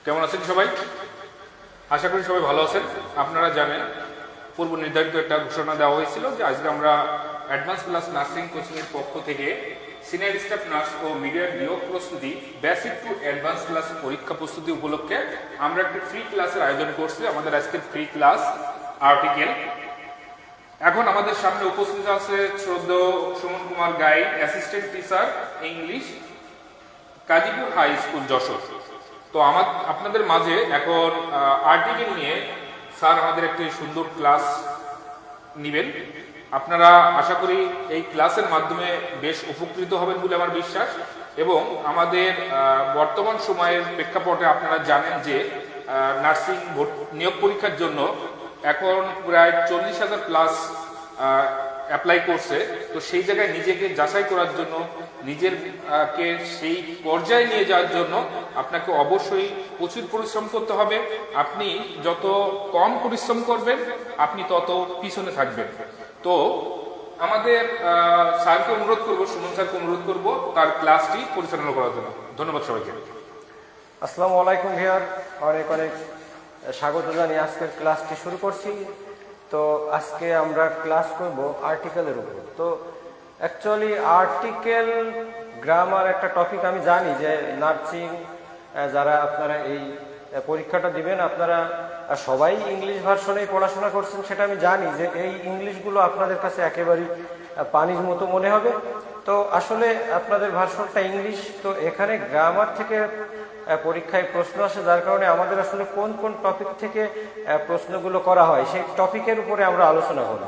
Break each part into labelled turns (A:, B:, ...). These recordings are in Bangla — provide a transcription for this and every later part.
A: কেমন আছেন সবাই? আশা করি সবাই ভালো আছেন। আপনারা জানেন পূর্ব নির্ধারিত একটা ঘোষণা দেওয়া হয়েছিল যে আজকে আমরা অ্যাডভান্স ক্লাস নার্সিং কোচিং এর পক্ষ থেকে সিনিয়র স্টাফ নার্স ও মিডিয়ার নিয়োগ প্রস্তুতি বেসিক টু অ্যাডভান্স ক্লাস পরীক্ষা প্রস্তুতি উপলক্ষে আমরা একটি ফ্রি ক্লাসের আয়োজন করছি। আমাদের আজকের ফ্রি ক্লাস আর্টিকেল। এখন আমাদের সামনে উপস্থিত আছে শ্রদ্ধেয় Suman Kumar guide, assistant teacher English, Kazipur high school, Jessore. তো আপনাদের মাঝে এখন আর্টিকেল নিয়ে স্যার আমাদের একটি সুন্দর ক্লাস নেবেন। আপনারা আশা করি এই ক্লাসের মাধ্যমে বেশ উপকৃত হবেন বলে আমার বিশ্বাস। এবং আমাদের বর্তমান সময়ের প্রেক্ষাপটে আপনারা জানেন যে নার্সিং নিয়োগ পরীক্ষার জন্য এখন প্রায় 40,000 প্লাস অ্যাপ্লাই করছে। তো সেই জায়গায় নিজেকে যাচাই করার জন্য, নিজেরকে সেই পর্যায়ে নিয়ে যাওয়ার জন্য আপনাকে অবশ্যই প্রচুর পরিশ্রম করতে হবে। আপনি যত কম পরিশ্রম করবেন আপনি তত পিছনে থাকবেন। তো আমাদের স্যারকে অনুরোধ করবো, সুমন স্যারকে অনুরোধ করবো তার ক্লাসটি পরিচালনা করার জন্য। ধন্যবাদ সবাইকে।
B: আসসালামু আলাইকুম ভিউয়ার, অনেক অনেক স্বাগত জানিয়ে আজকের ক্লাসটি শুরু করছি। তো আজকে আমরা ক্লাস করব আর্টিকেলের উপর। তো অ্যাকচুয়ালি আর্টিকেল গ্রামার একটা টপিক। আমি জানি যে নার্সিং যারা আপনারা এই পরীক্ষাটা দিবেন আপনারা সবাই ইংলিশ ভার্সনেই পড়াশোনা করছেন, সেটা আমি জানি যে এই ইংলিশগুলো আপনাদের কাছে একেবারেই পানির মতো মনে হবে। তো আসলে আপনাদের ভার্সনটা ইংলিশ, তো এখানে গ্রামার থেকে পরীক্ষায় প্রশ্ন আসে, যার কারণে আমাদের আসলে কোন কোন টপিক থেকে প্রশ্নগুলো করা হয় সেই টপিকের উপরে আমরা আলোচনা করব।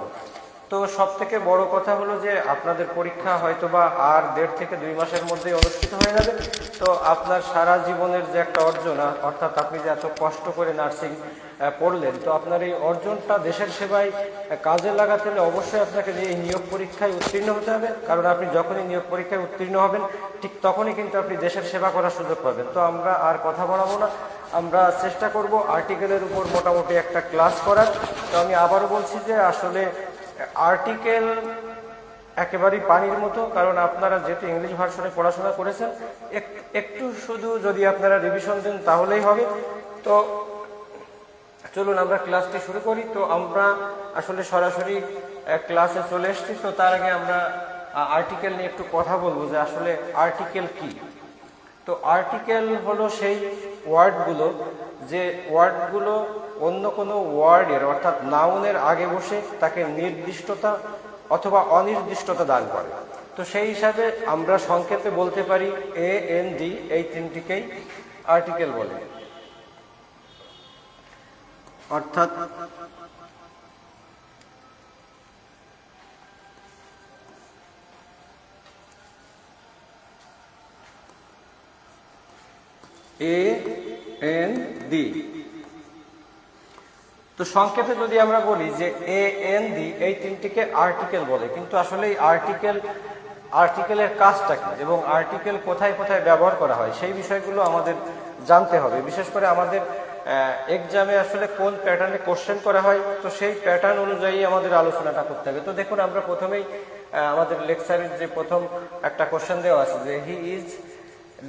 B: তো সব থেকে বড় কথা হলো যে আপনাদের পরীক্ষা হয়তোবা আর 1.5 থেকে 2 মাসের মধ্যেই অনুষ্ঠিত হয়ে যাবে। তো আপনার সারা জীবনের যে একটা অর্জন, অর্থাৎ আপনি যে এত কষ্ট করে নার্সিং পড়লেন, তো আপনার এই অর্জনটা দেশের সেবায় কাজে লাগাতে হলে অবশ্যই আপনাকে এই নিয়োগ পরীক্ষায় উত্তীর্ণ হতে হবে। কারণ আপনি যখনই নিয়োগ পরীক্ষায় উত্তীর্ণ হবেন ঠিক তখনই কিন্তু আপনি দেশের সেবা করার সুযোগ পাবেন। তো আমরা আর কথা বাড়াবো না, আমরা চেষ্টা করব আর্টিকেলের উপর মোটামুটি একটা ক্লাস করার। তো আমি আবারও বলছি যে আসলে আর্টিকেল একেবারেই পানির মতো, কারণ আপনারা যেহেতু ইংলিশ ভার্সনে পড়াশোনা করেছেন, একটু শুধু যদি আপনারা রিভিশন দেন তাহলেই হবে। তো চলুন আমরা ক্লাসটি শুরু করি। তো আমরা আসলে সরাসরি ক্লাসে চলে এসেছি। তো তার আগে আমরা আর্টিকেল নিয়ে একটু কথা বলবো যে আসলে আর্টিকেল কি। তো আর্টিকেল হলো সেই ওয়ার্ডগুলো, যে ওয়ার্ডগুলো অন্য কোনো ওয়ার্ডের অর্থাৎ নাউনের আগে বসে তাকে নির্দিষ্টতা অথবা অনির্দিষ্টতা দান করে। তো সেই হিসাবে আমরা সংক্ষেপে বলতে পারি AND, এই তিনটিকেই আর্টিকেল বলে। অর্থাৎ AND। তো সংক্ষেপে যদি আমরা বলি যে AND, এই তিনটিকে আর্টিকেল বলে। কিন্তু আসলে এই আর্টিকেলের কাজটা কি এবং আর্টিকেল কোথায় কোথায় ব্যবহার করা হয় সেই বিষয়গুলো আমাদের জানতে হবে। বিশেষ করে আমাদের এক্সামে আসলে কোন প্যাটার্নে কোশ্চেন করা হয়, তো সেই প্যাটার্ন অনুযায়ী আমাদের আলোচনাটা করতে হবে। তো দেখুন, আমরা প্রথমেই আমাদের লেকচারের যে প্রথম একটা কোশ্চেন দেওয়া আছে যে হি ইজ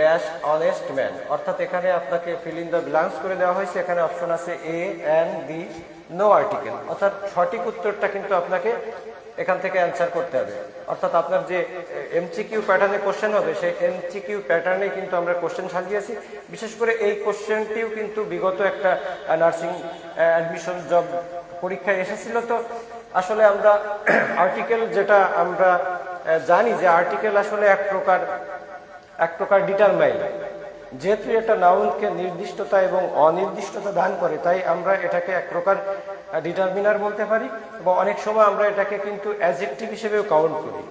B: ড্যাশ অনেস্ট ম্যান, অর্থাৎ এখানে আপনাকে ফিল ইন দ্য ব্ল্যাঙ্কস করে দেওয়া হয়েছে। এখানে অপশন আছে A and B, no article, অর্থাৎ সঠিক উত্তরটা কিন্তু আপনাকে এখান থেকে অ্যান্সার করতে হবে। অর্থাৎ আপনার যে MCQ প্যাটার্নে কোশ্চেন হবে সেই MCQ প্যাটার্নে কিন্তু আমরা কোশ্চেন সাজিয়েছি। বিশেষ করে এই কোশ্চেনটিও কিন্তু বিগত একটা নার্সিং অ্যাডমিশন জব পরীক্ষায় এসেছিল। তো আসলে আমরা আর্টিকেল, যেটা আমরা জানি যে আর্টিকেল আসলে এক প্রকার ডিটারমাইন। যেহেতু এটা নাউনকে নির্দিষ্টতা এবং অনির্দিষ্টতা দান করে, তাই আমরা এটাকে এক প্রকার ডিটারমিনার বলতে পারি। এবং অনেক সময় আমরা এটাকে কিন্তু অ্যাডজেক্টিভ হিসেবেও কাউন্ট করি।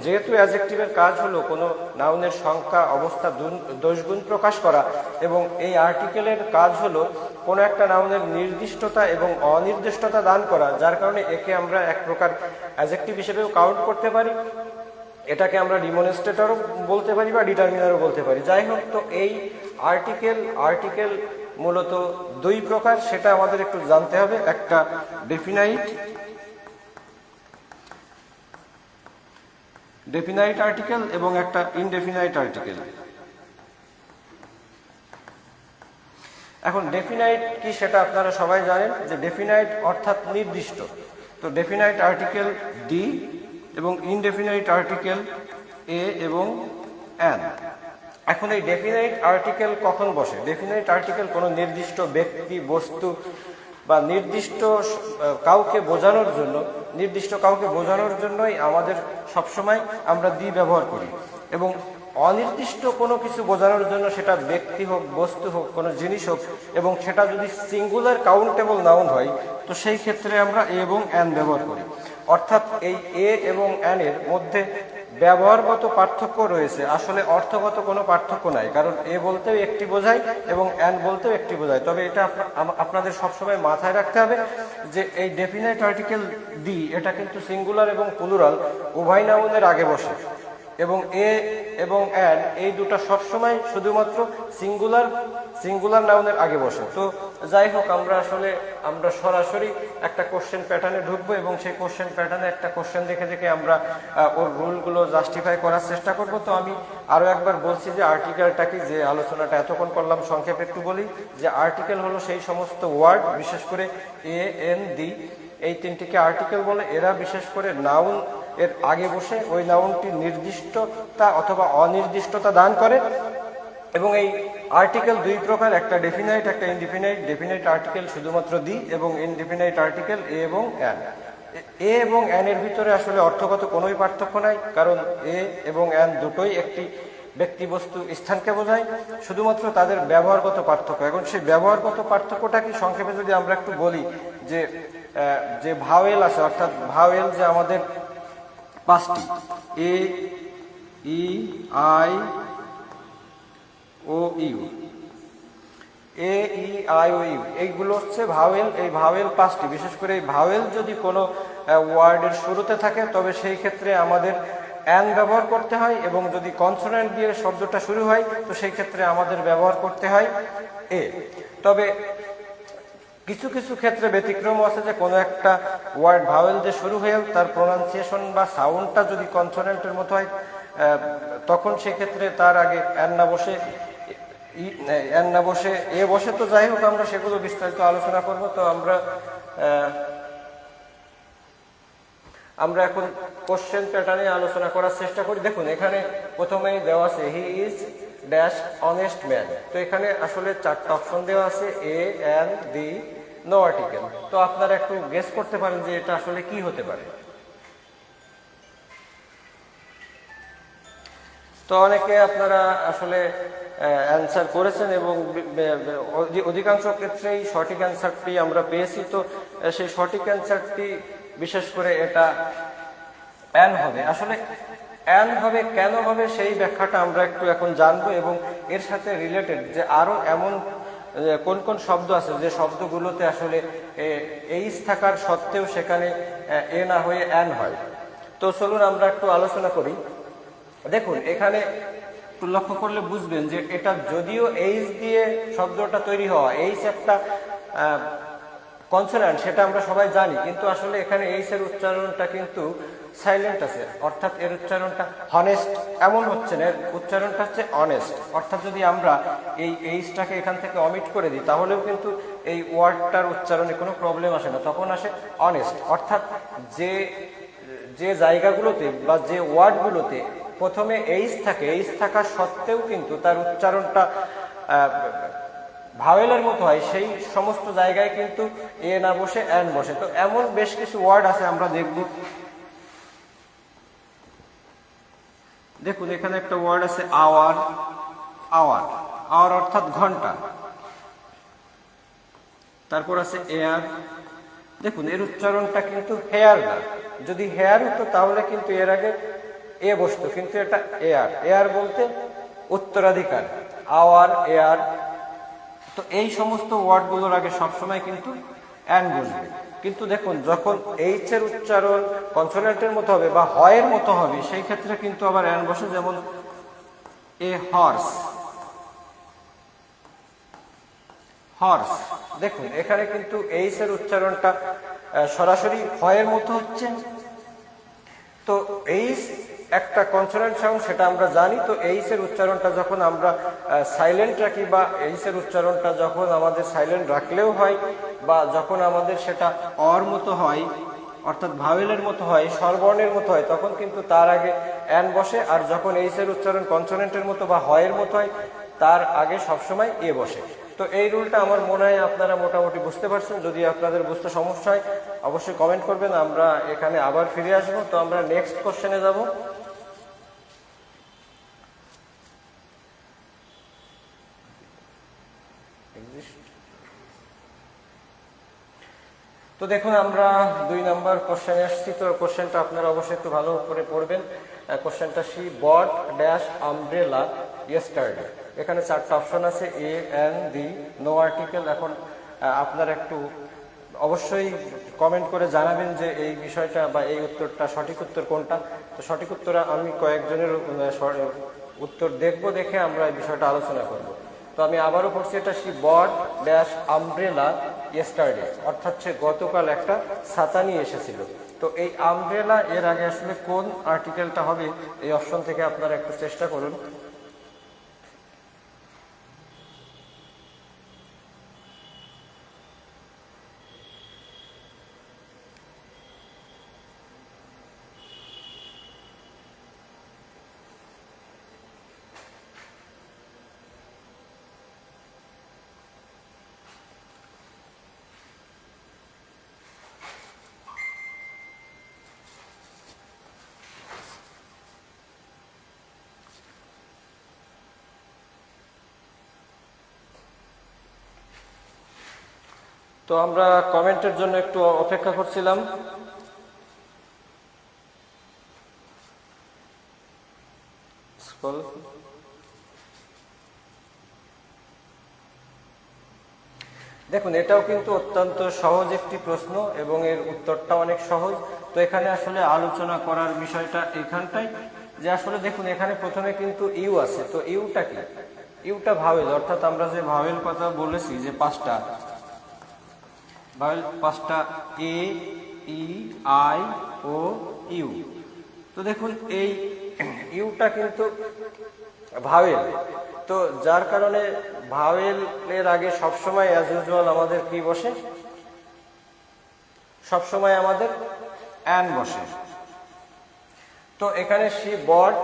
B: যেহেতু অ্যাডজেক্টিভের কাজ হলো কোনো নাউনের সংখ্যা, অবস্থা, দোষগুণ প্রকাশ করা, এবং এই আর্টিকেলের কাজ হলো কোনো একটা নাউনের নির্দিষ্টতা এবং অনির্দিষ্টতা দান করা, যার কারণে একে আমরা এক প্রকার অ্যাডজেক্টিভ হিসেবেও কাউন্ট করতে পারি। এটাকে আমরা ডিমনস্ট্রেটরও বলতে পারি বা ডিটারমিনারও বলতে পারি। যাই হোক, তো এই আর্টিকেল মূলত 2 প্রকার, সেটা আমাদের একটু জানতে হবে। একটা ডেফিনাইট আর্টিকেল এবং একটা ইনডেফিনাইট আর্টিকেল। এখন ডেফিনাইট কি সেটা আপনারা সবাই জানেন যে ডেফিনাইট অর্থাৎ নির্দিষ্ট। তো ডেফিনাইট আর্টিকেল ডি এবং ইনডেফিনাইট আর্টিকেল এ এবং অ্যান। এখন এই ডেফিনাইট আর্টিকেল কখন বসে? ডেফিনাইট আর্টিকেল কোনো নির্দিষ্ট ব্যক্তি, বস্তু বা নির্দিষ্ট কাউকে বোঝানোর জন্যই আমাদের সবসময় আমরা দি ব্যবহার করি। এবং অনির্দিষ্ট কোনো কিছু বোঝানোর জন্য, সেটা ব্যক্তি হোক, বস্তু হোক, কোনো জিনিস হোক, এবং সেটা যদি সিঙ্গুলার কাউন্টেবল নাউন হয়, তো সেই ক্ষেত্রে আমরা এ এবং অ্যান ব্যবহার করি। অর্থাৎ এই এ এবং অ্যান এর মধ্যে ব্যবহারগত পার্থক্য রয়েছে, আসলে অর্থগত কোনো পার্থক্য নাই। কারণ এ বলতেও একটি বোঝায় এবং অ্যান বলতেও একটি বোঝায়। তবে এটা আপনাদের সবসময় মাথায় রাখতে হবে যে এই ডেফিনাইট আর্টিকেল ডি এটা কিন্তু সিঙ্গুলার এবং প্লুরাল উভয় নাউনের আগে বসে, এবং এ এবং অ্যান এই দুটো সবসময় শুধুমাত্র সিঙ্গুলার নাউনের আগে বসে। তো যাই হোক, আমরা সরাসরি একটা কোশ্চেন প্যাটার্নে ঢুকবো এবং সেই কোশ্চেন প্যাটার্নে একটা কোশ্চেন দেখে আমরা ওর রুলগুলো জাস্টিফাই করার চেষ্টা করব। তো আমি আরও একবার বলছি যে আর্টিকেলটা কি, যে আলোচনাটা এতক্ষণ করলাম সংক্ষেপে একটু বলি যে আর্টিকেল হলো সেই সমস্ত ওয়ার্ড, বিশেষ করে এ, এন, দি, এই তিনটিকে আর্টিকেল বলে। এরা বিশেষ করে নাউন এর আগে বসে ওই নাউনটির নির্দিষ্টতা অথবা অনির্দিষ্টতা দান করে। এবং এই আর্টিকেল দুই প্রকার, একটা ডেফিনাইট, একটা ইনডিফিনাইট। ডেফিনাইট আর্টিকেল শুধুমাত্র দি এবং ইনডিফিনাইট আর্টিকেল এ এবং অ্যান। এ এবং অ্যান এর ভিতরে আসলে অর্থগত কোনোই পার্থক্য নাই, কারণ এ এবং অ্যান দুটোই একটি ব্যক্তিবস্তু স্থানকে বোঝায়, শুধুমাত্র তাদের ব্যবহারগত পার্থক্য। এখন সেই ব্যবহারগত পার্থক্যটা কি সংক্ষেপে যদি আমরা একটু বলি, যে ভাওয়েল আছে, অর্থাৎ ভাওয়েল যে আমাদের পাঁচটি, A, E, I, O, U, A, E, I, O, U, এইগুলো হচ্ছে ভাওয়েল। এই ভাওয়েল পাঁচটি। বিশেষ করে এই ভাওয়েল যদি কোনো ওয়ার্ডের শুরুতে থাকে, তবে সেই ক্ষেত্রে আমাদের অ্যান ব্যবহার করতে হয়, এবং যদি কনসোনেন্ট দিয়ে শব্দটা শুরু হয়, তো সেই ক্ষেত্রে আমাদের ব্যবহার করতে হয় এ। তবে কিছু কিছু ক্ষেত্রে ব্যতিক্রম আছে, যে কোনো একটা ওয়ার্ড ভাওয়েল দিয়ে শুরু হয়েও তার প্রোনাউন্সিয়েশন বা সাউন্ডটা যদি কনসোনেন্টের মতো হয়, তখন সেক্ষেত্রে তার আগে অ্যান না বসে এ বসে। তো যাই হোক, আমরা সেগুলো বিস্তারিত আলোচনা করব। তো আমরা এখন কোশ্চেন প্যাটার্নে আলোচনা করার চেষ্টা করি। দেখুন, এখানে প্রথমেই দেওয়া আছে he is dash honest man. তো এখানে আসলে চারটা অপশন দেওয়া আছে, এ, অ্যান, দি, নো আর্টিকেল। তো আপনারা একটু গেস করতে পারেন যে এটা আসলে কি হতে পারে। তো অনেকে আপনারা আসলে অ্যান্সার করেছেন এবং অধিকাংশ ক্ষেত্রেই সঠিক অ্যান্সারটি আমরা পেয়েছি। তো সেই সঠিক অ্যান্সারটি বিশেষ করে এটা অ্যান হবে। আসলে অ্যান হবে, কেন হবে সেই ব্যাখ্যাটা আমরা একটু এখন জানবো, এবং এর সাথে রিলেটেড যে আরো এমন কোন কোন শব্দ আছে যে শব্দগুলোতে আসলে এইচ থাকার সত্ত্বেও সেখানে এ না হয়ে অ্যান হয়। তো চলুন আমরা একটু আলোচনা করি। দেখুন, এখানে একটু লক্ষ্য করলে বুঝবেন যে এটা যদিও এইচ দিয়ে শব্দটা তৈরি হওয়া, এইচ একটা কনসোন্যান্ট, সেটা আমরা সবাই জানি, কিন্তু আসলে এখানে এইচ এর উচ্চারণটা কিন্তু সাইলেন্ট আছে, অর্থাৎ এর উচ্চারণটা হনেস্ট এমন হচ্ছে না, এর উচ্চারণটা হচ্ছে অনেস্ট। অর্থাৎ যদি আমরা এই এইচটাকে এখান থেকে অমিট করে দিই, তাহলেও কিন্তু এই ওয়ার্ডটার উচ্চারণে কোনো প্রবলেম আসে না, তখন আসে অনেস্ট। অর্থাৎ যে জায়গাগুলোতে বা যে ওয়ার্ডগুলোতে প্রথমে এইচ থাকে, এইচ থাকা সত্ত্বেও কিন্তু তার উচ্চারণটা ভাওয়েলের মতো হয়, সেই সমস্ত জায়গায় কিন্তু এ না বসে অ্যান বসে। তো এমন বেশ কিছু ওয়ার্ড আছে, আমরা দেখব। দেখুন, এখানে একটা ওয়ার্ড আছে আওয়ার। আওয়ার আওয়ার অর্থাৎ ঘন্টা। তারপর আছে এয়ার। দেখুন, এর উচ্চারণটা কিন্তু হেয়ার না, যদি হেয়ার হতো তাহলে কিন্তু এর আগে এ বসতো, কিন্তু এটা এয়ার। এয়ার বলতে উত্তরাধিকার, আওয়ার, এয়ার। তো এই সমস্ত ওয়ার্ডগুলোর আগে সবসময় কিন্তু অ্যান বসবে। কিন্তু দেখুন, যখন এইচ এর উচ্চারণ কনসোনেন্টের মতো হবে বা হয়ের মতো হবে, সেই ক্ষেত্রে কিন্তু আবার অ্যান বসে। যেমন এ হর্স, হর্স। দেখুন, এখানে কিন্তু এইচ এর উচ্চারণটা সরাসরি হয়ের মতো হচ্ছে। তো এইচ একটা কনসোনেন্ট সাউন্ড, সেটা আমরা জানি। তো এইচ এর উচ্চারণটা যখন আমরা সাইলেন্ট রাখি, বা এইচ এর উচ্চারণটা যখন আমাদের সাইলেন্ট রাখলেও হয়, বা যখন আমাদের সেটা অর মতো হয়, অর্থাৎ ভাওয়েলের মতো হয়, স্বরবর্ণের মতো হয়, তখন কিন্তু তার আগে অ্যান বসে। আর যখন এইচ এর উচ্চারণ কনসোনেন্টের মতো বা হয়ের মতো হয়, তার আগে সবসময় এ বসে। তো এই রুলটা আমার মনে হয় আপনারা মোটামুটি বুঝতে পারছেন। যদি আপনাদের বুঝতে সমস্যা হয় অবশ্যই কমেন্ট করবেন, আমরা এখানে আবার ফিরে আসবো। তো আমরা নেক্সট কোশ্চেনে যাব। তো দেখুন, আমরা 2 নম্বর কোশ্চেনে আসছি। তো কোশ্চেনটা আপনারা অবশ্যই একটু ভালো করে পড়বেন। কোশ্চেনটা she bought dash umbrella yesterday. এখানে 4টা অপশন আছে, a, an, the, no article. এখন আপনারা একটু অবশ্যই কমেন্ট করে জানাবেন যে এই বিষয়টা বা এই উত্তরটা সঠিক উত্তর কোনটা। তো সঠিক উত্তর আমি কয়েকজনের উত্তর দেখব, দেখে আমরা এই বিষয়টা আলোচনা করব। তো আমি আবারও পড়ছি, এটা she bought dash umbrella yesterday, অর্থাৎ সে গতকাল একটা ছাতা নিয়ে এসেছিল। তো এই আমব্রেলা এর আগে আসলে কোন আর্টিকেলটা হবে, এই অপশন থেকে আপনারা একটু চেষ্টা করুন। তো আমরা কমেন্টের জন্য একটু অপেক্ষা করছিলাম। দেখুন, এটাও কিন্তু অত্যন্ত সহজ একটি প্রশ্ন এবং এর উত্তরটা অনেক সহজ। তো এখানে আসলে আলোচনা করার বিষয়টা এখানটাই, যে আসলে দেখুন এখানে প্রথমে কিন্তু ইউ আছে। তো ইউটা কি? ইউটা ভাওয়েল, অর্থাৎ আমরা যে ভাওয়েল কথা বলেছি যে 5টা ভাওয়েল, 5টা এ, ই, আই, ও, ইউ। তো দেখুন এই ইউটা কিন্তু ভাওয়েল। তো যার কারণে ভাওয়েলের আগে সবসময় অ্যাজ ইউজুয়াল আমাদের কি বসে? সবসময় আমাদের অ্যান বসে। তো এখানে she bought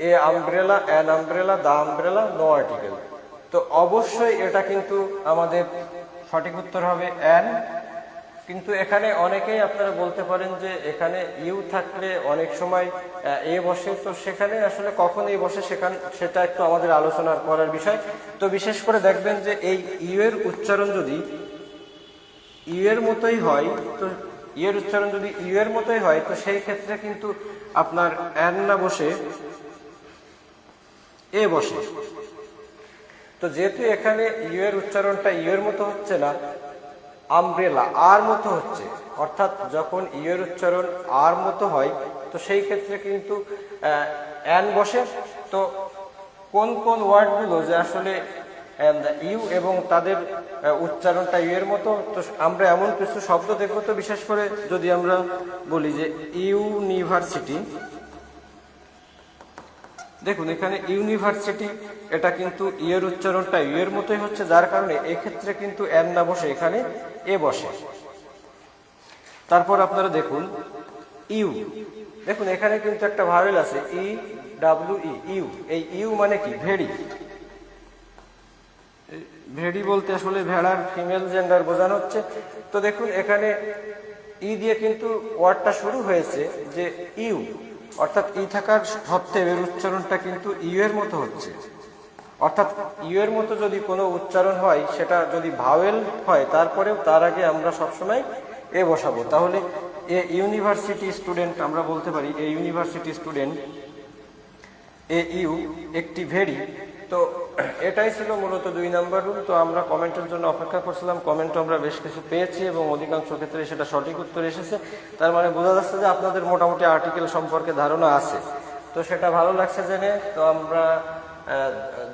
B: a umbrella, an umbrella, the umbrella, no article. তো অবশ্যই এটা কিন্তু আমাদের সঠিক উত্তর হবে অ্যান। কিন্তু এখানে অনেকেই আপনারা বলতে পারেন যে এখানে ইউ থাকলে অনেক সময় এ বসে। তো সেখানে আসলে কখন এ বসে সেটা একটু আমাদের আলোচনা করার বিষয়। তো বিশেষ করে দেখবেন যে এই ইউ এর উচ্চারণ যদি ইউ এর মতোই হয়, তো ইউ এর উচ্চারণ যদি ইউ এর মতোই হয়, তো সেই ক্ষেত্রে কিন্তু আপনার অ্যান না বসে এ বসে। তো যেহেতু এখানে ইউ এর উচ্চারণটা ইউ এর মতো হচ্ছে না, আমব্রেলা আর মতো হচ্ছে, অর্থাৎ যখন ইউ এর উচ্চারণ আর মতো হয়, তো সেই ক্ষেত্রে কিন্তু অ্যান বসে। তো কোন কোন ওয়ার্ডগুলো যে আসলে ইউ এবং তাদের উচ্চারণটা ইউ এর মতো, তো আমরা এমন কিছু শব্দ দেখবো। তো বিশেষ করে যদি আমরা বলি যে ইউনিভার্সিটি, দেখুন এখানে ইউনিভার্সিটি, এটা কিন্তু ইউ এর উচ্চারণটা ইউ এর মতোই হচ্ছে, যার কারণে এক্ষেত্রে কিন্তু এন না বসে এখানে এ বসে। তারপর আপনারা দেখুন ইউ, দেখুন এখানে কিন্তু একটা ভাওয়েল আছে, ই ডাব্লিউ ই, ইউ। এই ইউ মানে কি? ভেড়ি। ভেড়ি বলতে আসলে ভেড়ার ফিমেল জেন্ডার বোঝানো হচ্ছে। তো দেখুন এখানে ই দিয়ে কিন্তু ওয়ার্ডটা শুরু হয়েছে যে ইউ, অর্থাৎ ই থাকার সত্ত্বেও এর উচ্চারণটা কিন্তু ইউ এর মতো হচ্ছে। অর্থাৎ ইউ এর মতো যদি কোনো উচ্চারণ হয়, সেটা যদি ভাওয়েল হয়, তারপরেও তার আগে আমরা সবসময় এ বসাবো। তাহলে এ ইউনিভার্সিটি স্টুডেন্ট আমরা বলতে পারি, a university student, A you একটি ভেড়ি। তো এটাই ছিল মূলত 2 নম্বর রুল। তো আমরা কমেন্টের জন্য অপেক্ষা করছিলাম, কমেন্ট আমরা বেশ কিছু পেয়েছি এবং অধিকাংশ ক্ষেত্রে সেটা সঠিক উত্তর এসেছে। তার মানে বোঝা যাচ্ছে যে আপনাদের মোটামুটি আর্টিকেল সম্পর্কে ধারণা আছে। তো সেটা ভালো লাগছে জেনে। তো আমরা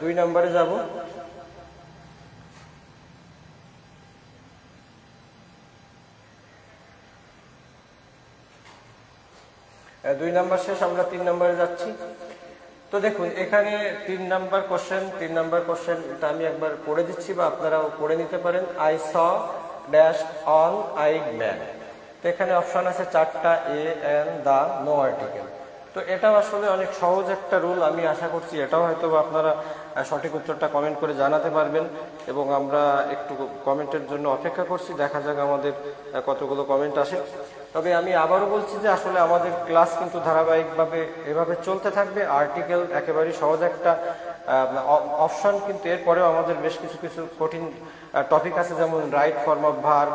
B: 2 নম্বরে যাব। 2 নাম্বার শেষ, আমরা 3 নাম্বারে যাচ্ছি। তো দেখুন এখানে 3 নাম্বার কোশ্চেনটা আমি একবার পড়ে দিচ্ছি বা আপনারাও পড়ে নিতে পারেন। I saw dash one eyed man. তো এখানে অপশন আছে 4টা, a an the no article. তো এটাও আসলে অনেক সহজ একটা রুল, আমি আশা করছি এটাও হয়তো আপনারা সঠিক উত্তরটা কমেন্ট করে জানাতে পারবেন এবং আমরা একটু কমেন্টের জন্য অপেক্ষা করছি, দেখা যাক আমাদের কতগুলো কমেন্ট আসে। তবে আমি আবারও বলছি যে আসলে আমাদের ক্লাস কিন্তু ধারাবাহিকভাবে এভাবে চলতে থাকবে। আর্টিকেল একেবারেই সহজ একটা অপশন, কিন্তু এরপরেও আমাদের বেশ কিছু কিছু কঠিন টপিক আছে, যেমন right form of verb,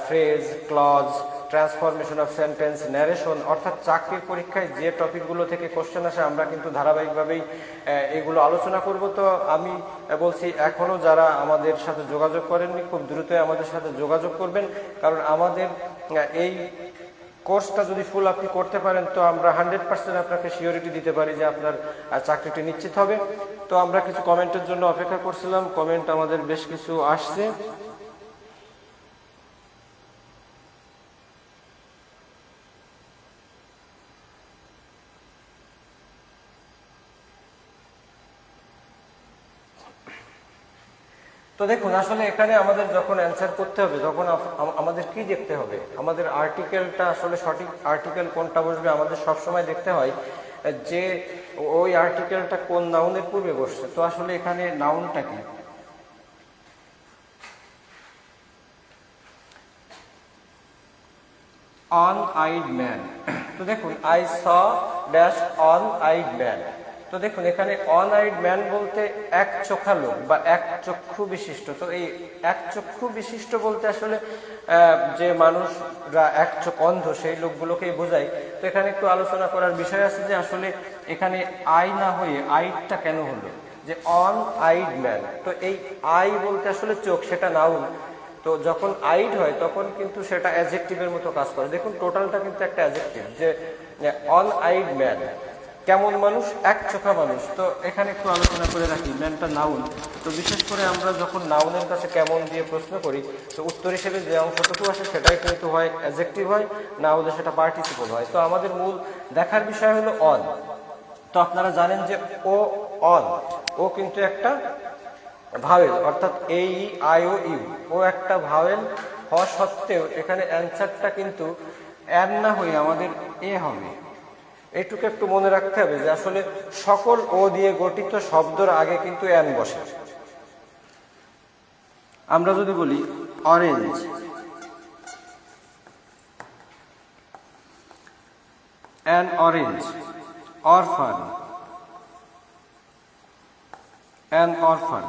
B: phrase, clause, transformation of sentence, narration. অর্থাৎ চাকরির পরীক্ষায় যে টপিকগুলো থেকে কোশ্চেন আসে আমরা কিন্তু ধারাবাহিকভাবেই এগুলো আলোচনা করব। তো আমি বলছি এখনও যারা আমাদের সাথে যোগাযোগ করেননি খুব দ্রুতই আমাদের সাথে যোগাযোগ করবেন, কারণ আমাদের এই কোর্সটা যদি ফুল আপনি করতে পারেন তো আমরা 100% আপনাকে সিওরিটি দিতে পারি যে আপনার চাকরিটি নিশ্চিত হবে। তো আমরা কিছু কমেন্টের জন্য অপেক্ষা করছিলাম, কমেন্ট আমাদের বেশ কিছু আসছে। তো দেখুন আসলে এখানে আমাদের যখন অ্যান্সার করতে হবে তখন আমাদের কি দেখতে হবে, আমাদের আর্টিকেলটা আসলে সঠিক আর্টিকেল কোনটা বসবে আমাদের সবসময় দেখতে হয় যে ওই আর্টিকেলটা কোন নাউনের পূর্বে বসছে। তো আসলে এখানে নাউনটা কি, অন আইড ম্যান। তো দেখুন I saw dash one eyed man. তো দেখুন এখানে অন আইড ম্যান বলতে এক চোখা লোক বা এক চক্ষু বিশিষ্ট। তো এই এক চক্ষু বিশিষ্ট বলতে আসলে যে মানুষরা এক চোখ অন্ধ সেই লোকগুলোকেই বোঝায়। তো এখানে একটু আলোচনা করার বিষয় আছে যে আসলে এখানে আই না হয়ে আইডটা কেন হলো, যে অন আইড ম্যান। তো এই আই বলতে আসলে চোখ, সেটা নাউন। তো যখন আইড হয় তখন কিন্তু সেটা অ্যাডজেক্টিভের মতো কাজ করে। দেখুন টোটালটা কিন্তু একটা অ্যাডজেক্টিভ, যে অন আইড ম্যান কেমন মানুষ, এক চোখা মানুষ। তো এখানে একটু আলোচনা করে রাখি, ম্যানটা নাউন। তো বিশেষ করে আমরা যখন নাউনের কাছে কেমন দিয়ে প্রশ্ন করি তো উত্তর হিসেবে যে অংশটুকু আসে সেটাই কিন্তু হয় অ্যাডজেক্টিভ হয়, না হলে সেটা পার্টিসিপল হয়। তো আমাদের মূল দেখার বিষয় হলো অন। তো আপনারা জানেন যে ও অন, ও কিন্তু একটা ভাওয়েল, অর্থাৎ এ ই আই ও ইউ, ও একটা ভাওয়েল হওয়া সত্ত্বেও এখানে অ্যান্সারটা কিন্তু এন না হয়ে আমাদের এ হবে। এইটুকু একটু মনে রাখতে হবে যে আসলে সকল ও দিয়ে গঠিত শব্দের আগে কিন্তু এন বসে। আমরা যদি বলি অরেঞ্জ, অ্যান অরেঞ্জ, অরফান, অ্যান অরফান,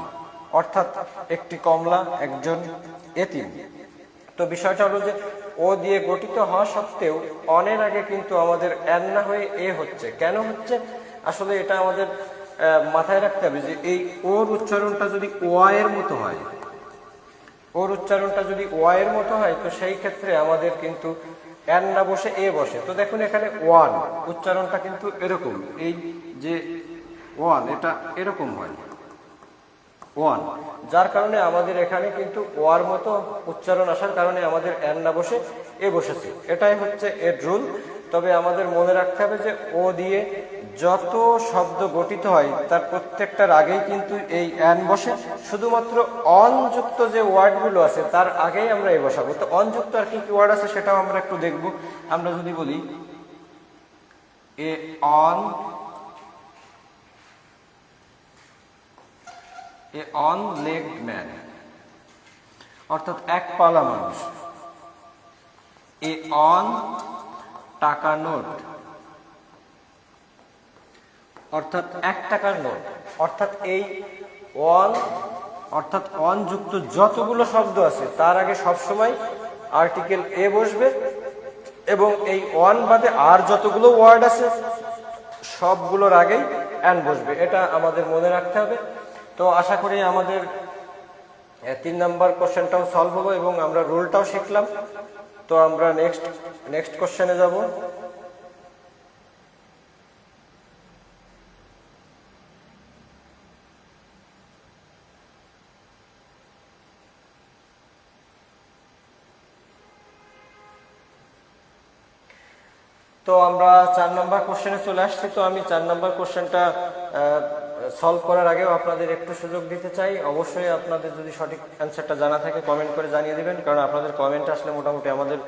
B: অর্থাৎ একটি কমলা, একজন এতিম। তো বিষয়টা হলো যে ও দিয়ে গঠিত হওয়া সত্ত্বেও অনের আগে কিন্তু আমাদের এন না হয়ে এ হচ্ছে। কেন হচ্ছে আসলে এটা আমাদের মাথায় রাখতে হবে যে এই ওর উচ্চারণটা যদি ওয়াইয়ের মতো হয়, ওর উচ্চারণটা যদি ওয়াইয়ের মতো হয় তো সেই ক্ষেত্রে আমাদের কিন্তু এন না বসে এ বসে। তো দেখুন এখানে ওয়ান উচ্চারণটা কিন্তু এরকম, এই যে ওয়ান এটা এরকম হয় ওয়ান, যার কারণে আমাদের এখানে কিন্তু ওয়ার মতো উচ্চারণ আসার কারণে আমাদের এন না বসে এ বসেছে। এটাই হচ্ছে এর রুল। তবে আমাদের মনে রাখতে হবে যে ও দিয়ে যত শব্দ গঠিত হয় তার প্রত্যেকটার আগেই কিন্তু এই এন বসে, শুধুমাত্র অনযুক্ত যে ওয়ার্ডগুলো আছে তার আগেই আমরা এ বসাবো। তো অনযুক্ত আর কি কি ওয়ার্ড আছে সেটাও আমরা একটু দেখব। আমরা যদি বলি a one, a one legged man, অর্থাৎ এক পালা মানুষ। এ অন টাকা নোট, অর্থাৎ 1 টাকার নোট। অর্থাৎ এই অন, অর্থাৎ অন যুক্ত যতগুলো শব্দ আছে তার আগে সবসময় আর্টিকেল এ বসবে এবং এই অন বাদে আর যতগুলো ওয়ার্ড আছে সবগুলোর আগেই অ্যান বসবে। এটা আমাদের মনে রাখতে হবে। তো আশা করি আমাদের 3 নাম্বার কোশ্চেনটাও সলভ হলো এবং আমরা রুলটাও শিখলাম। তো আমরা নেক্সট কোশ্চেনে যাব। তো আমরা 4 নম্বর কোশ্চেনে চলে আসছি। তো আমি 4 নম্বর কোশ্চেনটা সলভ করার আগেও আপনাদের একটু সুযোগ দিতে চাই। অবশ্যই আপনাদের যদি সঠিক অ্যান্সারটা জানা থাকে কমেন্ট করে জানিয়ে দিবেন, কারণ আপনাদের কমেন্ট আসলে মোটামুটি আমাদের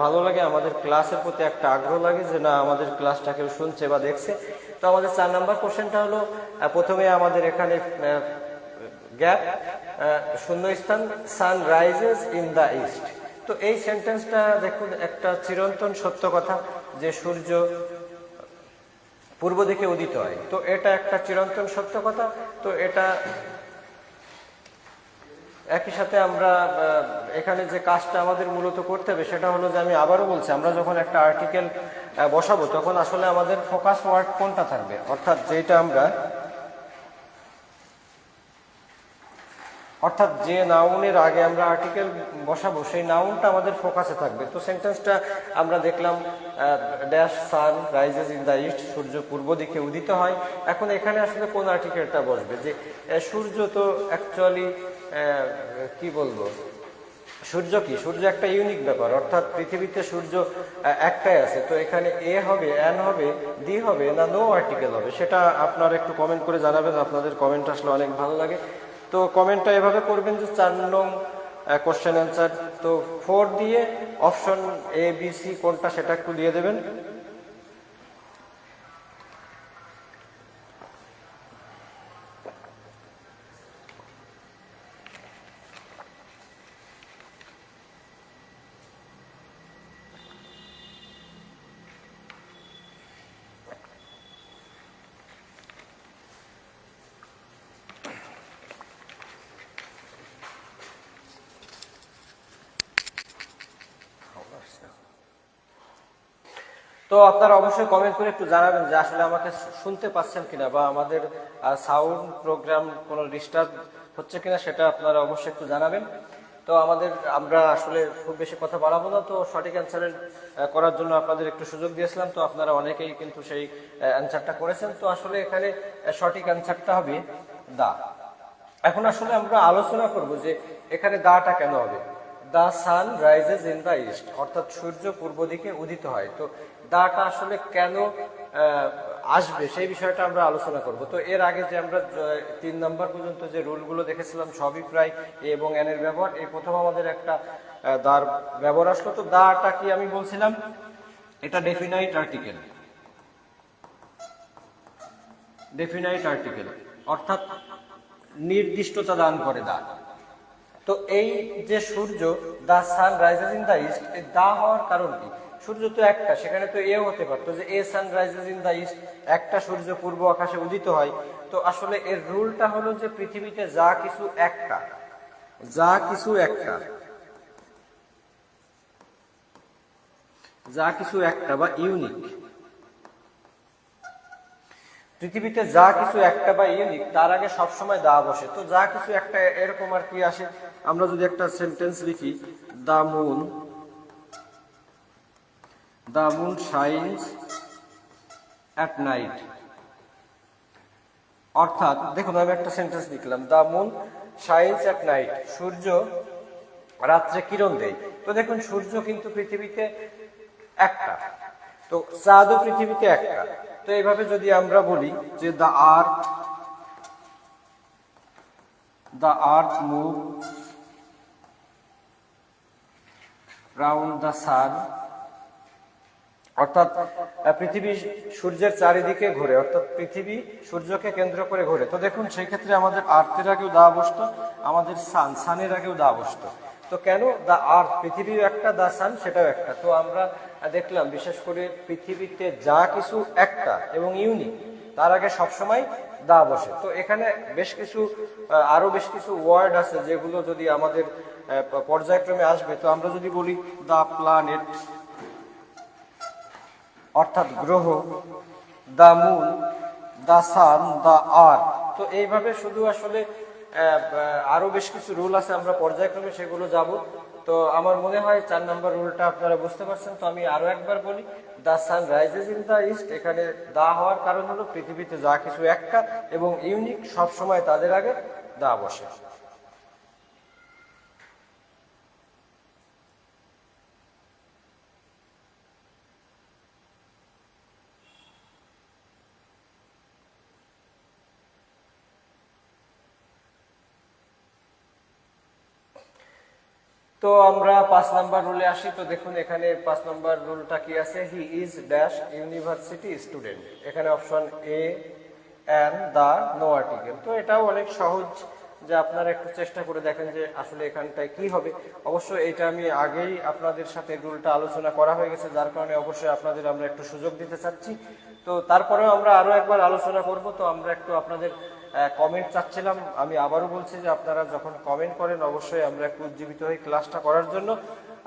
B: ভালো লাগে, আমাদের ক্লাসের প্রতি একটা আগ্রহ লাগে যে না আমাদের ক্লাসটা কেউ শুনছে বা দেখছে। তো আমাদের 4 নম্বর কোশ্চেনটা হলো, প্রথমে আমাদের এখানে গ্যাপ, শূন্যস্থান, সান রাইজেস ইন দ্য ইস্ট। তো এই সেন্টেন্সটা দেখুন একটা চিরন্তন সত্য কথা যে সূর্য পূর্ব দিকে উদিত হয়। তো এটা একটা চিরন্তন সত্য কথা। তো এটা একই সাথে আমরা এখানে যে কাজটা আমাদের মূলত করতে হবে সেটা হলো যে, আমি আবারও বলছি, আমরা যখন একটা আর্টিকেল বসাবো তখন আসলে আমাদের ফোকাস ওয়ার্ড কোনটা থাকবে, অর্থাৎ যেটা আমরা যে নাউনের আগে আমরা আর্টিকেল বসাবো সেই নাউনটা আমাদের ফোকাসে থাকবে। তো সেন্টেন্সটা আমরা দেখলাম, dash sun rises in the east, সূর্য পূর্ব দিকে উদিত হয়। এখন এখানে আসলে কোন আর্টিকেলটা বসবে, যে সূর্য তো অ্যাকচুয়ালি কি বলবো, সূর্য কি, সূর্য একটা ইউনিক ব্যাপার, অর্থাৎ পৃথিবীতে সূর্য একটাই আছে। তো এখানে এ হবে, এন হবে, ডি হবে, না নো আর্টিকেল হবে, সেটা আপনারা একটু কমেন্ট করে জানাবেন। আপনাদের কমেন্ট আসলে অনেক ভালো লাগে। তো কমেন্টটা এভাবে করবেন যে 4 নং কোশ্চেন অ্যান্সার, তো 4 দিয়ে অপশন এ বি সি কোনটা সেটা একটু দিয়ে দেবেন। তো আপনারা অবশ্যই কমেন্ট করে একটু জানাবেন যে আসলে আমাকে শুনতে পাচ্ছেন কিনা, বা আমাদের সাউন্ড প্রোগ্রাম কোনো ডিস্টার্ব হচ্ছে কিনা সেটা আপনারা অবশ্যই একটু জানাবেন। তো আমরা আসলে খুব বেশি কথা বাড়াবো না। তো সঠিক অ্যান্সারের করার জন্য আপনাদের একটু সুযোগ দিয়েছিলাম। তো আপনারা অনেকেই কিন্তু সেই অ্যান্সারটা করেছেন। তো আসলে এখানে সঠিক অ্যান্সারটা হবে দা। এখন আসলে আমরা আলোচনা করব যে এখানে দাটা কেন হবে। The sun rises in the east, অর্থাৎ সূর্য পূর্ব দিকে উদিত হয়। তো দাটা আসলে কেন আসবে সেই বিষয়টা আমরা আলোচনা করব। তো এর আগে যে আমরা 3 নম্বর পর্যন্ত যে রুলগুলো দেখেছিলাম সবই প্রায় এ এবং এন এর ব্যবহার। এই প্রথম আমাদের একটা দার ব্যবহার আসলো। তো দাটা কি আমি বলছিলাম, এটা ডেফিনাইট আর্টিকেল, ডেফিনাইট আর্টিকেল অর্থাৎ নির্দিষ্টতা দান করে দা। তো এই যে সূর্য, the sun rises in the east, এই দা হওয়ার কারণ কি, সূর্য তো একটা, সেখানে তো এও হতে পারতো যে a sun rises in the east, একটা সূর্য পূর্ব আকাশে উদিত হয়। তো আসলে এর রুলটা হলো যে পৃথিবীতে যা কিছু একটা, যা কিছু একটা, যা কিছু একটা বা ইউনিক, পৃথিবীতে যা কিছু একটা বা ইউনিক তার আগে সবসময় দা বসে। তো যা কিছু একটা এরকম আর কি আসে, আমরা যদি একটা সেন্টেন্স লিখি, the moon shines at night, অর্থাৎ দেখুন আমি একটা সেন্টেন্স লিখলাম, the moon shines at night, সূর্য রাত্রে কিরণ দেয়। তো দেখুন সূর্য কিন্তু পৃথিবীতে একটা, তো চাঁদও পৃথিবীতে একটা। তো এইভাবে যদি আমরা বলি যে the earth move round the sun, অর্থাৎ পৃথিবী সূর্যের চারিদিকে ঘোরে, অর্থাৎ পৃথিবী সূর্যকে কেন্দ্র করে ঘোরে। তো দেখুন সেই ক্ষেত্রে আমাদের আর্থের আগেও দা বসতো, আমাদের সানের আগেও দা বসতো। তো কেন, দা আর্থ, পৃথিবীও একটা, দা সান সেটাও একটা। তো আমরা দেখলাম বিশেষ করে পৃথিবীতে যা কিছু একটা এবং ইউনিক তার আগে সবসময় দা বসে। তো এখানে আরো বেশ কিছু ওয়ার্ড আছে যেগুলো যদি আমাদের পর্যায়ক্রমে আসবে। তো আমরা যদি বলি দা প্ল্যানেট, অর্থাৎ গ্রহ, দা মুন, দা সান, দা আর্থ। তো এইভাবে শুধু আসলে আরো বেশ কিছু রুল আছে, আমরা পর্যায়ক্রমে সেগুলো যাব। তো আমার মনে হয় 4 নম্বর রুলটা আপনারা বুঝতে পারছেন। তো আমি আরো একবার বলি, the sun rises in the east, এখানে দা হওয়ার কারণ হলো পৃথিবীতে যা কিছু একটা এবং ইউনিক সবসময় তাদের আগে দা বসে। তো আমরা 5 নাম্বার রুলে আসি। তো দেখুন এখানে 5 নাম্বার রুলটা কি আছে, he is dash university student. এখানে option A and the no article. তো এটাও অনেক সহজ, যে আপনারা একটু চেষ্টা করে দেখেন যে আসলে এখানটায় কি হবে। অবশ্য এটা আমি আগেই আপনাদের সাথে রুলটা আলোচনা করা হয়ে গেছে, যার কারণে অবশ্যই আপনাদের আমরা একটু সুযোগ দিতে চাচ্ছি। তো তারপরেও আমরা আরো একবার আলোচনা করব। তো আমরা একটু আপনাদের কমেন্ট চাচ্ছিলাম। আমি আবারও বলছি যে আপনারা যখন কমেন্ট করেন অবশ্যই আমরা একটু উজ্জীবিত হই ক্লাসটা করার জন্য।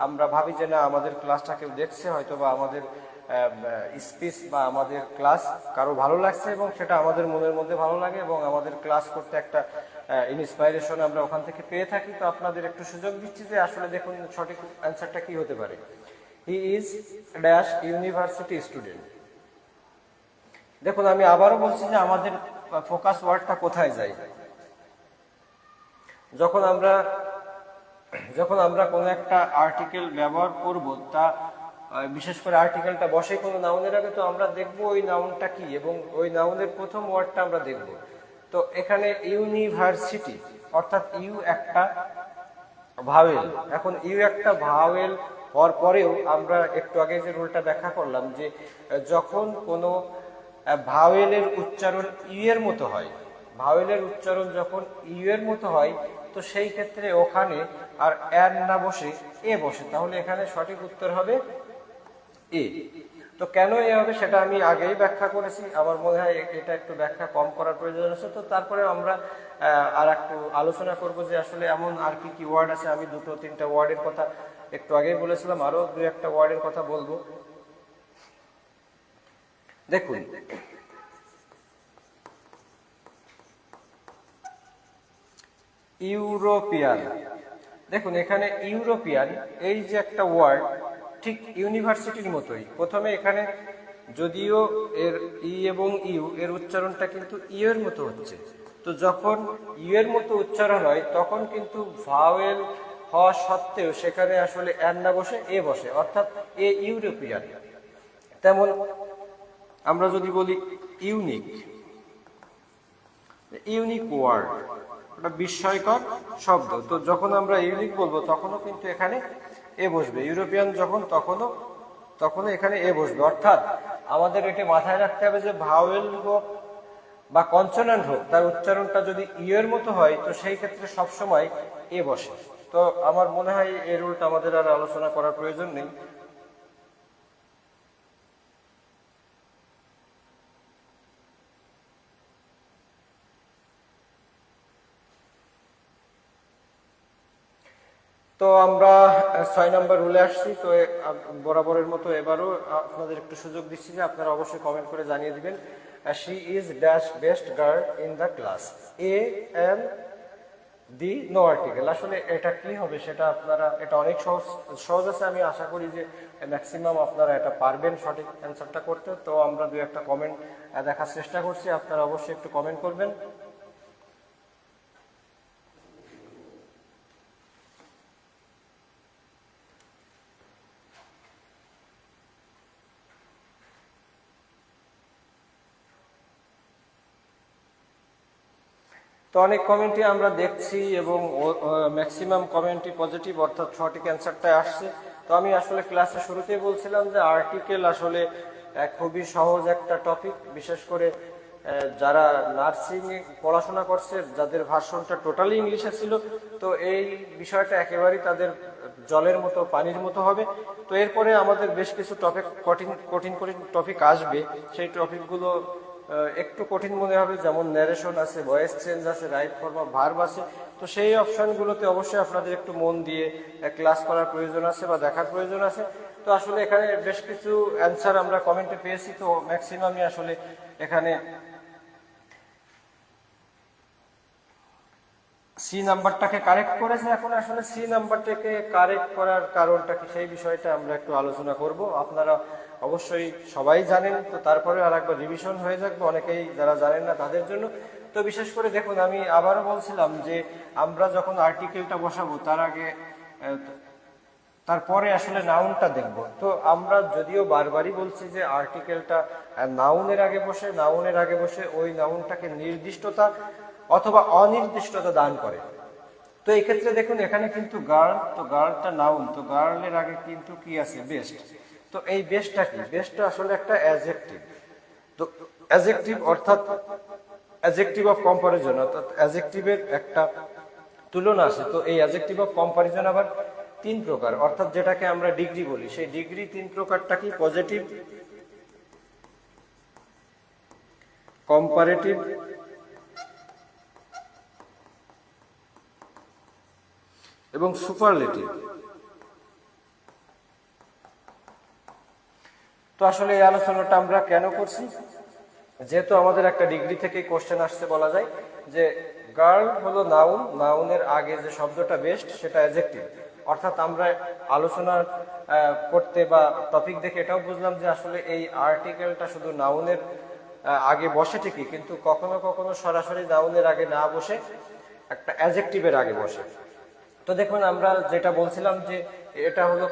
B: আমরা ভাবি যে না, আমাদের ক্লাসটা কেউ দেখছে, হয়তো বা আমাদের স্পিচ বা আমাদের ক্লাস কারো ভালো লাগছে, এবং সেটা আমাদের মনের মধ্যে ভালো লাগে, এবং আমাদের ক্লাস করতে একটা ইন্সপাইরেশন আমরা ওখান থেকে পেয়ে থাকি। তো আপনাদের একটু সুযোগ দিচ্ছি যে আসলে দেখুন সঠিক অ্যান্সারটা কি হতে পারে। হি ইজ ড্যাশ ইউনিভার্সিটি স্টুডেন্ট। দেখুন আমি আবারও বলছি যে আমাদের ফোকাস ওয়ার্ডটা কোথায় যায়। যখন আমরা কোনো একটা আর্টিকেল ব্যবহার করব, তা বিশেষ করে আর্টিকেলটা বসে কোনো নাউনের আগে, তো আমরা দেখব ওই নাউনটা কি, এবং ওই নাউনের প্রথম ওয়ার্ডটা আমরা দেখব। তো এখানে ইউনিভার্সিটি, অর্থাৎ ইউ একটা ভাওয়েল। এখন ইউ একটা ভাওয়েল হওয়ার পরেও আমরা একটু আগে যে রুলটা ব্যাখ্যা করলাম, যে যখন কোনো ভাওয়েলের উচ্চারণ ইউ এর মতো হয়, ভাওয়েলের উচ্চারণ যখন ইউ এর মতো হয়, তো সেই ক্ষেত্রে ওখানে আর এর না বসে এ বসে, তাহলে এখানে সঠিক উত্তর হবে এ। তো কেন এ হবে সেটা আমি আগেই ব্যাখ্যা করেছি, আমার মনে হয় এটা একটু ব্যাখ্যা কম করার প্রয়োজন আছে। তো তারপরে আমরা আর একটু আলোচনা করব যে আসলে এমন আর কি কি ওয়ার্ড আছে। আমি 2-3টা ওয়ার্ডের কথা একটু আগেই বলেছিলাম, আরো 2-1টা ওয়ার্ডের কথা বলবো। দেখুন ইউরোপিয়ান। দেখুন এখানে ইউরোপিয়ান, এই যে একটা ওয়ার্ড, ঠিক ইউনিভার্সিটির মতোই। প্রথমে এখানে যদিও এর ই এবং ইউ এর উচ্চারণটা কিন্তু ইউ এর মতো হচ্ছে, তো যখন ইউ এর মতো উচ্চারণ হয় তখন কিন্তু ভাওয়েল হওয়া সত্ত্বেও সেখানে আসলে এর না বসে এ বসে, অর্থাৎ এ ইউরোপিয়ান। তেমন আমরা যদি বলি ইউনিক, ইউনিক ওয়ার্ড, ওটা বিস্ময়কর শব্দ। তো যখন আমরা ইউনিক বলবো তখনও কিন্তু এখানে এ বসবে। ইউরোপিয়ান যখন, তখনও এখানে এ বসবে। অর্থাৎ আমাদের এটা মাথায় রাখতে হবে যে ভাওয়েল হোক বা কনসোনেন্ট হোক, তার উচ্চারণটা যদি ইউ এর মতো হয়, তো সেই ক্ষেত্রে সবসময় এ বসে। তো আমার মনে হয় এই রুলটা আমাদের আর আলোচনা করার প্রয়োজন নেই। তো আমরা 6 নম্বর রুলে আসছি। তো বরাবরের মতো এবারও আপনাদের একটু সুযোগ দিচ্ছি যে আপনারা অবশ্যই কমেন্ট করে জানিয়ে দিবেন, she is dash best girl in the class, a an the no article. আসলে এটা কি হবে সেটা আপনারা, এটা অনেক সহজ আছে। আমি আশা করি যে ম্যাক্সিমাম আপনারা এটা পারবেন সঠিক অ্যান্সারটা করতে। তো আমরা 2-1টা কমেন্ট দেখার চেষ্টা করছি, আপনারা অবশ্যই একটু কমেন্ট করবেন। তো অনেক কমেন্টই আমরা দেখছি, এবং ম্যাক্সিমাম কমেন্টই পজিটিভ, অর্থাৎ সঠিক অ্যান্সারটা আসছে। তো আমি আসলে ক্লাসের শুরুতেই বলছিলাম যে আর্টিকেল আসলে খুবই সহজ একটা টপিক, বিশেষ করে যারা নার্সিং পড়াশোনা করছে, যাদের ভার্সনটা টোটালি ইংলিশে ছিল, তো এই বিষয়টা একেবারেই তাদের জলের মতো, পানির মতো হবে। তো এরপরে আমাদের বেশ কিছু কঠিন টপিক আসবে। সেই টপিকগুলো একটু কঠিন মনে হবে, যেমন ন্যারেশন আছে, ভয়েস চেঞ্জ আছে, রাইট ফর্ম অফ ভার্ব আছে। তো সেই অপশনগুলোতে অবশ্যই আপনাদের একটু মন দিয়ে ক্লাস করার প্রয়োজন আছে বা দেখার প্রয়োজন আছে। তো আসলে এখানে বেশ কিছু অ্যান্সার আমরা কমেন্টে পেয়েছি। তো ম্যাক্সিমামই আসলে এখানে সি নাম্বারটাকে কারেক্ট করেছে। এখন আসলে সি নাম্বারটাকে কারেক্ট করার কারণটা কি, সেই বিষয়টা আমরা একটু আলোচনা করব। আপনারা অবশ্যই সবাই জানেন, তো তারপরে আর একবার রিভিশন হয়ে যাবে অনেকেই যারা জানেন না তাদের জন্য। তো বিশেষ করে দেখুন, আমি আবারও বলছিলাম যে আমরা যখন আর্টিকেলটা বসাবো তারপরে আসলে নাউনটা দেখব। তো আমরা যদিও বারবারই বলছি যে আর্টিকেলটা নাউনের আগে বসে ওই নাউনটাকে নির্দিষ্টতা অথবা অনির্দিষ্টতা দান করে। তো এই ক্ষেত্রে দেখুন এখানে কিন্তু গার্ল, তো গার্লটা নাউন, তো গার্লের আগে কিন্তু কি আছে, বেস্ট। তো এই বেস্টটা কি, বেস্টটা আসলে একটা অ্যাডজেক্টিভ। তো অ্যাডজেক্টিভ অর্থাৎ অ্যাডজেক্টিভ অফ কম্পারিজন, অর্থাৎ অ্যাডজেক্টিভের একটা তুলনা আছে। তো এই অ্যাডজেক্টিভ অফ কম্পারিজন আবার তিন প্রকার, অর্থাৎ যেটাকে আমরা ডিগ্রি বলি, সেই ডিগ্রি তিন প্রকারটা কি, পজিটিভ, কম্পারেটিভ এবং সুপারলেটিভ। তো আসলে এই আলোচনাটা আমরা কেন করছি, যেহেতু আমাদের একটা ডিগ্রি থেকে কোশ্চেন আসছে, বলা যায় যে গার্ল হলো নাউন, নাউনের আগে যে শব্দটা বেস্ট সেটা অ্যাডজেক্টিভ। অর্থাৎ আমরা আলোচনা করতে বা টপিক দেখে এটাও বুঝলাম যে আসলে এই আর্টিকেলটা শুধু নাউনের আগে বসে ঠিকই, কিন্তু কখনো কখনো সরাসরি নাউনের আগে না বসে একটা অ্যাডজেক্টিভের আগে বসে। তো দেখুন আমরা যেটা বলছিলাম যে এটা হলো